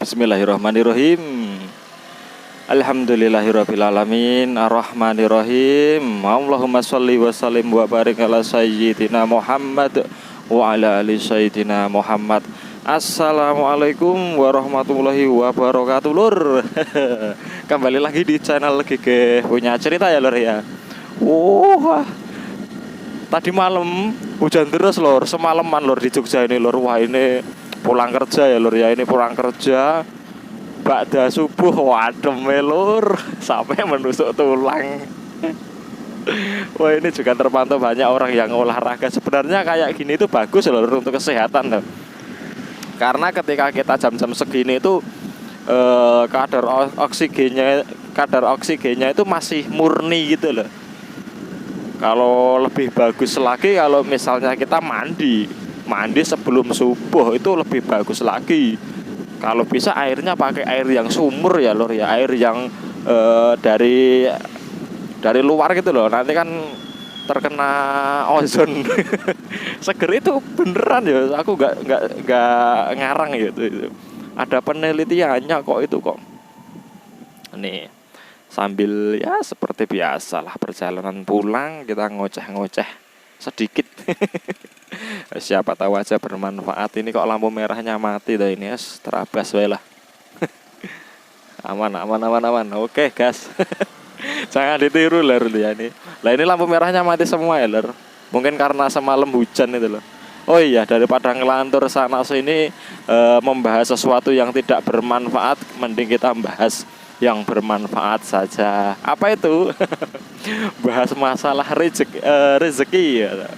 Bismillahirrahmanirrahim. Alhamdulillahirabbil alamin, arrahmanirrahim. Allahumma shalli wa sallim wa barik ala sayyidina Muhammad wa ala ali sayyidina Muhammad. Assalamualaikum warahmatullahi wabarakatuh, Lur. Kembali lagi di channel Gege Punya Cerita ya, Lur ya. Tadi malam hujan terus, Lur. Semalaman, Lur, di Jogja ini, Lur. Wah, ini pulang kerja ya, Lur ya. Ini pulang kerja ba'da subuh, waduh Lur, sampai menusuk tulang. Wah, ini juga terpantau banyak orang yang olahraga. Sebenarnya kayak gini itu bagus, Lur, untuk kesehatan, Lur. Karena ketika kita jam-jam segini itu kadar oksigennya itu masih murni gitu loh. Kalau lebih bagus lagi kalau misalnya kita mandi sebelum subuh, itu lebih bagus lagi. Kalau bisa airnya pakai air yang sumur ya, Lur ya, air yang dari luar gitu loh. Nanti kan terkena ozon. Seger itu beneran ya, aku nggak ngarang gitu. Ada penelitiannya kok itu kok. Nih, sambil ya seperti biasa lah perjalanan pulang kita ngoceh-ngoceh sedikit. Siapa tahu aja bermanfaat. Ini kok lampu merahnya mati dah ini, yes, terabas wae lah. aman. Oke, gas. Jangan ditiru, Lur ya ini. Lah ini lampu merahnya mati semua ya, Lur. Mungkin karena semalam hujan itu loh. Oh iya, daripada ngelantur sana sini membahas sesuatu yang tidak bermanfaat, mending kita bahas yang bermanfaat saja. Apa itu? Bahas masalah rezeki ya.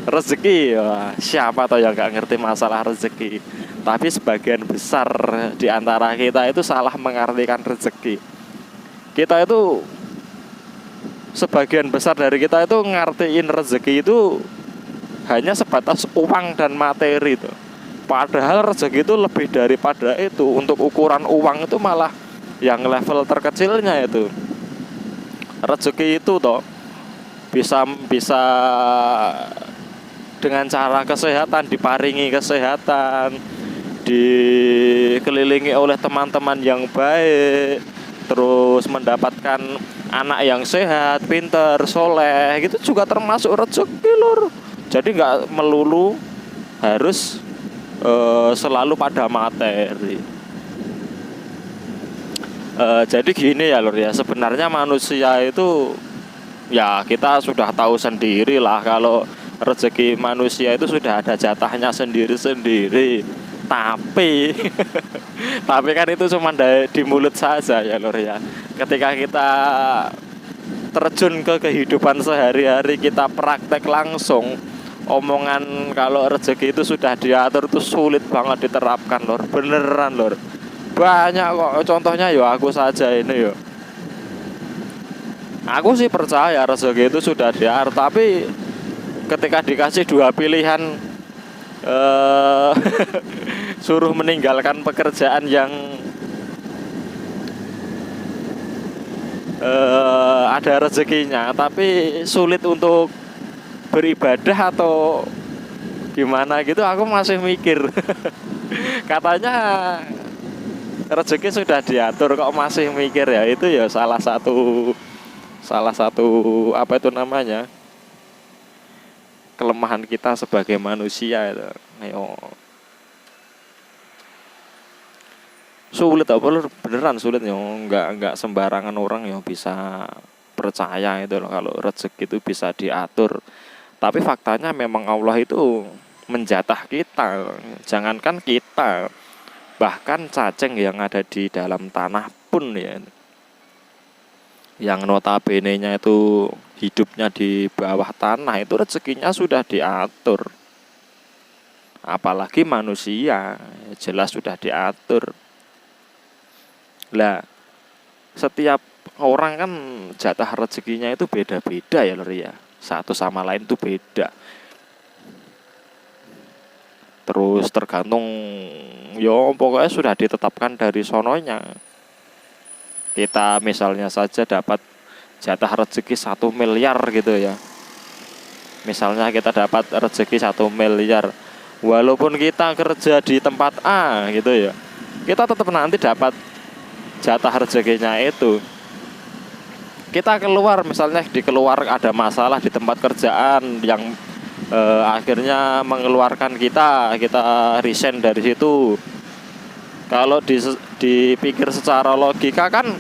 Rezeki ya. Siapa tahu yang gak ngerti masalah rezeki. Tapi sebagian besar di antara kita itu salah mengartikan rezeki. Kita itu, sebagian besar dari kita itu ngartiin rezeki itu hanya sebatas uang dan materi itu. Padahal rezeki itu lebih daripada itu. Untuk ukuran uang itu malah yang level terkecilnya itu. Rezeki itu toh bisa dengan cara kesehatan, diparingi kesehatan, dikelilingi oleh teman-teman yang baik, terus mendapatkan anak yang sehat, pintar, soleh, gitu juga termasuk rezeki, Lur. Jadi nggak melulu harus selalu pada materi. Jadi gini ya, Lur ya, sebenarnya manusia itu ya kita sudah tahu sendiri lah kalau rezeki manusia itu sudah ada jatahnya sendiri-sendiri. Tapi tapi kan itu cuma di mulut saja ya, Lur ya. Ketika kita terjun ke kehidupan sehari-hari, kita praktek langsung, omongan kalau rezeki itu sudah diatur itu sulit banget diterapkan, Lur. Beneran, Lur. Banyak kok contohnya yo, aku saja ini yo. Aku sih percaya rezeki itu sudah diatur, tapi ketika dikasih dua pilihan, suruh meninggalkan pekerjaan yang ada rezekinya tapi sulit untuk beribadah atau gimana gitu, aku masih mikir. Katanya rezeki sudah diatur kok masih mikir ya. Itu ya salah satu apa itu namanya, kelemahan kita sebagai manusia itu. Ayo. Sulit apa, Lur? Beneran sulit ya. Enggak sembarangan orang yang bisa percaya itu loh kalau rezeki itu bisa diatur. Tapi faktanya memang Allah itu menjatah kita. Jangankan kita, bahkan cacing yang ada di dalam tanah pun ya, yang notabene-nya itu hidupnya di bawah tanah, itu rezekinya sudah diatur. Apalagi manusia, jelas sudah diatur. Lah, setiap orang kan jatah rezekinya itu beda-beda ya, Lur ya. Satu sama lain itu beda. Terus tergantung, yo pokoknya sudah ditetapkan dari sononya. Kita misalnya saja dapat jatah rezeki 1 miliar gitu ya. Misalnya kita dapat rezeki 1 miliar, walaupun kita kerja di tempat A gitu ya, kita tetap nanti dapat jatah rezekinya itu. Kita keluar, misalnya di keluar ada masalah di tempat kerjaan yang akhirnya mengeluarkan kita resign dari situ. Kalau dipikir secara logika kan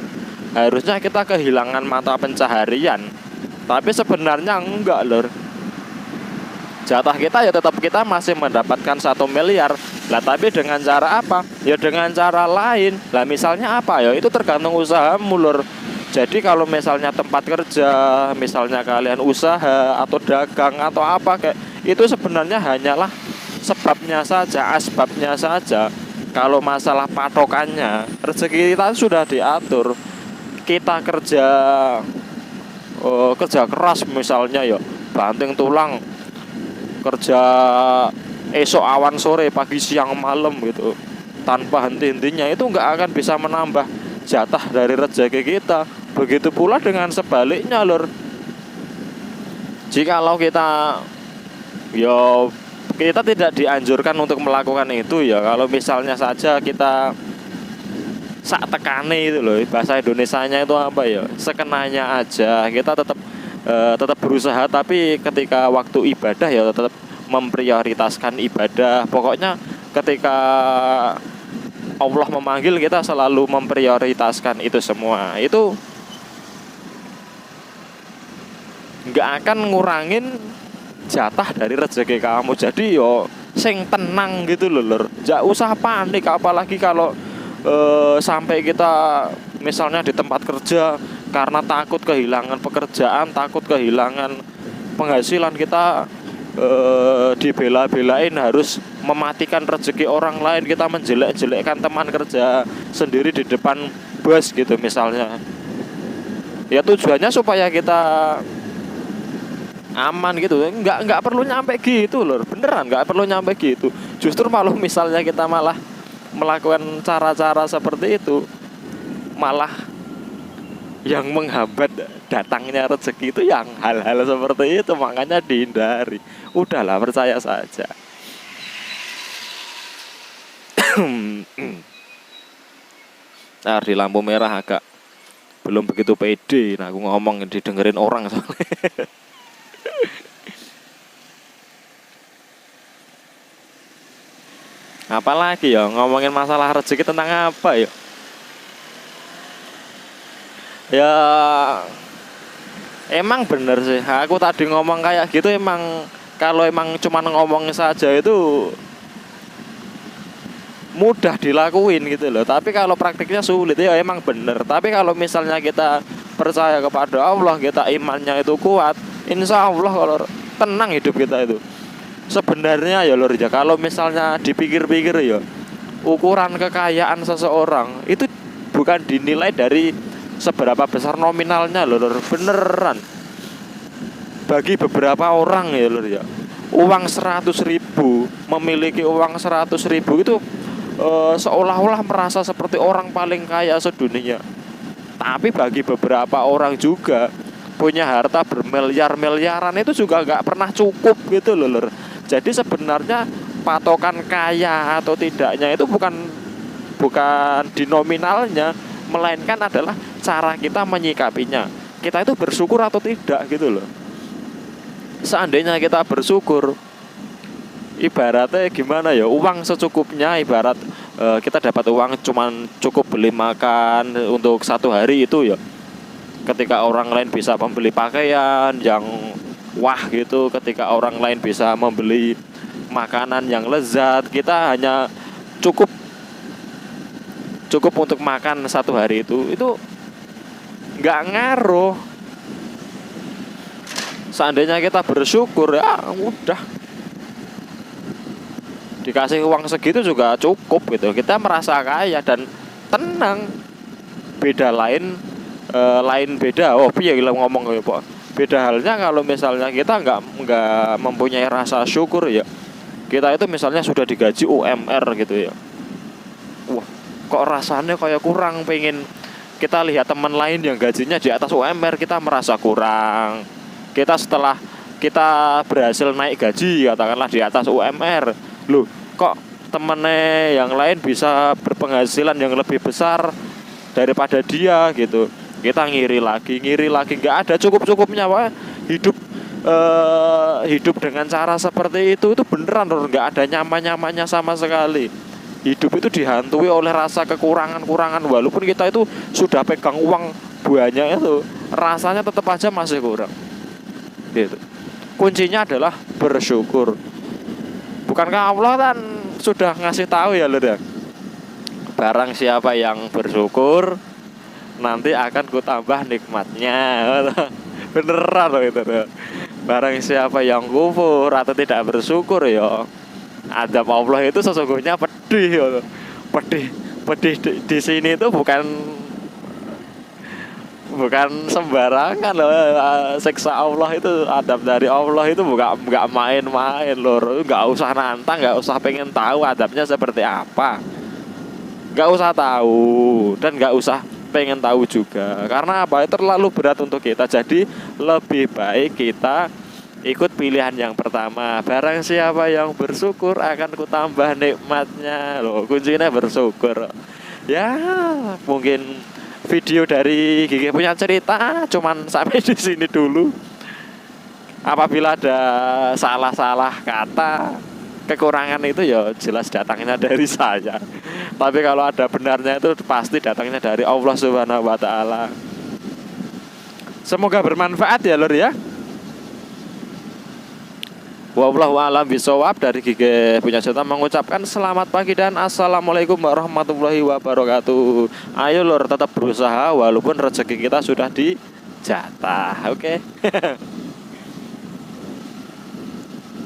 harusnya kita kehilangan mata pencaharian, tapi sebenarnya enggak lor. Jatah kita ya tetap kita masih mendapatkan 1 miliar. Lah tapi dengan cara apa? Ya dengan cara lain. Lah misalnya apa ya? Itu tergantung usahamu lor. Jadi kalau misalnya tempat kerja, misalnya kalian usaha atau dagang atau apa kayak itu sebenarnya hanyalah sebabnya saja, asbabnya saja. Kalau masalah patokannya, rezeki kita sudah diatur. Kita kerja kerja keras misalnya ya, banting tulang, kerja esok awan sore, pagi siang malam gitu, tanpa henti-hentinya, itu nggak akan bisa menambah jatah dari rezeki kita. Begitu pula dengan sebaliknya lor. Jikalau kita kita tidak dianjurkan untuk melakukan itu ya. Kalau misalnya saja kita sak tekane itu loh, bahasa Indonesianya itu apa ya, sekenanya aja, kita tetap berusaha, tapi ketika waktu ibadah ya tetap memprioritaskan ibadah. Pokoknya ketika Allah memanggil, kita selalu memprioritaskan itu semua. Itu nggak akan ngurangin jatah dari rezeki kamu. Jadi yo sing tenang gitu loh lor. Nggak usah panik, apalagi kalau sampai kita misalnya di tempat kerja karena takut kehilangan pekerjaan, takut kehilangan penghasilan, kita dibela-belain harus mematikan rezeki orang lain, kita menjelek-jelekkan teman kerja sendiri di depan bos gitu misalnya. Ya tujuannya supaya kita aman gitu. Nggak perlu nyampe gitu loh, beneran nggak perlu nyampe gitu. Justru malah misalnya kita malah melakukan cara-cara seperti itu, malah yang menghambat datangnya rezeki itu yang hal-hal seperti itu. Makanya dihindari. Udahlah, percaya saja. Nah, di lampu merah agak belum begitu pede. Nah, aku ngomong didengerin orang soalnya. Apalagi ya, ngomongin masalah rezeki tentang apa ya? Ya emang bener sih, aku tadi ngomong kayak gitu. Emang kalau emang cuma ngomong saja itu mudah dilakuin gitu loh, tapi kalau praktiknya sulit. Ya emang bener. Tapi kalau misalnya kita percaya kepada Allah, kita imannya itu kuat, insya Allah kalau tenang hidup kita itu. Sebenarnya ya lor ya, kalau misalnya dipikir-pikir ya, ukuran kekayaan seseorang itu bukan dinilai dari seberapa besar nominalnya lor, beneran. Bagi beberapa orang ya lor ya, uang 100.000, memiliki uang 100.000 itu seolah-olah merasa seperti orang paling kaya sedunia. Tapi bagi beberapa orang juga punya harta bermiliar-miliaran itu juga nggak pernah cukup gitu loh lor. Jadi sebenarnya patokan kaya atau tidaknya itu bukan di nominalnya, melainkan adalah cara kita menyikapinya. Kita itu bersyukur atau tidak gitu loh. Seandainya kita bersyukur, ibaratnya gimana ya, uang secukupnya. Ibarat kita dapat uang cuman cukup beli makan untuk 1 hari itu ya, ketika orang lain bisa membeli pakaian yang wah gitu, ketika orang lain bisa membeli makanan yang lezat, kita hanya cukup untuk makan 1 hari itu nggak ngaruh. Seandainya kita bersyukur, ya udah, dikasih uang segitu juga cukup gitu, kita merasa kaya dan tenang. Beda lain beda. Oh piye gila ngomong ya Pak. Beda halnya kalau misalnya kita nggak mempunyai rasa syukur ya. Kita itu misalnya sudah digaji UMR gitu ya, wah kok rasanya kayak kurang, pengen. Kita lihat teman lain yang gajinya di atas UMR, kita merasa kurang. Kita setelah kita berhasil naik gaji katakanlah di atas UMR, loh kok temennya yang lain bisa berpenghasilan yang lebih besar daripada dia gitu, kita ngiri lagi, nggak ada cukup-cukupnya, Pak. Hidup dengan cara seperti itu beneran Lur, nggak ada nyaman-nyamannya sama sekali. Hidup itu dihantui oleh rasa kekurangan-kurangan, walaupun kita itu sudah pegang uang banyak itu, rasanya tetap aja masih kurang gitu. Kuncinya adalah bersyukur. Bukankah Allah kan sudah ngasih tahu ya Lur ya, barang siapa yang bersyukur nanti akan ku tambah nikmatnya. Beneran loh itu tuh. Barang siapa yang kufur atau tidak bersyukur ya, adab Allah itu sesungguhnya pedih ya. Pedih di sini itu bukan sembarangan loh. Siksa Allah itu, adab dari Allah itu nggak main-main loh. Nggak usah nantang, nggak usah pengen tahu adabnya seperti apa, nggak usah tahu dan nggak usah pengen tahu juga. Karena apa? Terlalu berat untuk kita. Jadi lebih baik kita ikut pilihan yang pertama. Barang siapa yang bersyukur akan kutambah nikmatnya. Loh, kuncinya bersyukur. Ya, mungkin video dari Gigi Punya Cerita cuman sampai di sini dulu. Apabila ada salah-salah kata, kekurangan itu ya jelas datangnya dari saya. Tapi kalau ada benarnya itu pasti datangnya dari Allah Subhanahu wa taala. Semoga bermanfaat ya Lur ya. Wallahu a'lam bishawab. Dari Gigi Punya Cerita mengucapkan selamat pagi dan assalamualaikum warahmatullahi wabarakatuh. Ayo Lur, tetap berusaha walaupun rezeki kita sudah dijatah. Oke.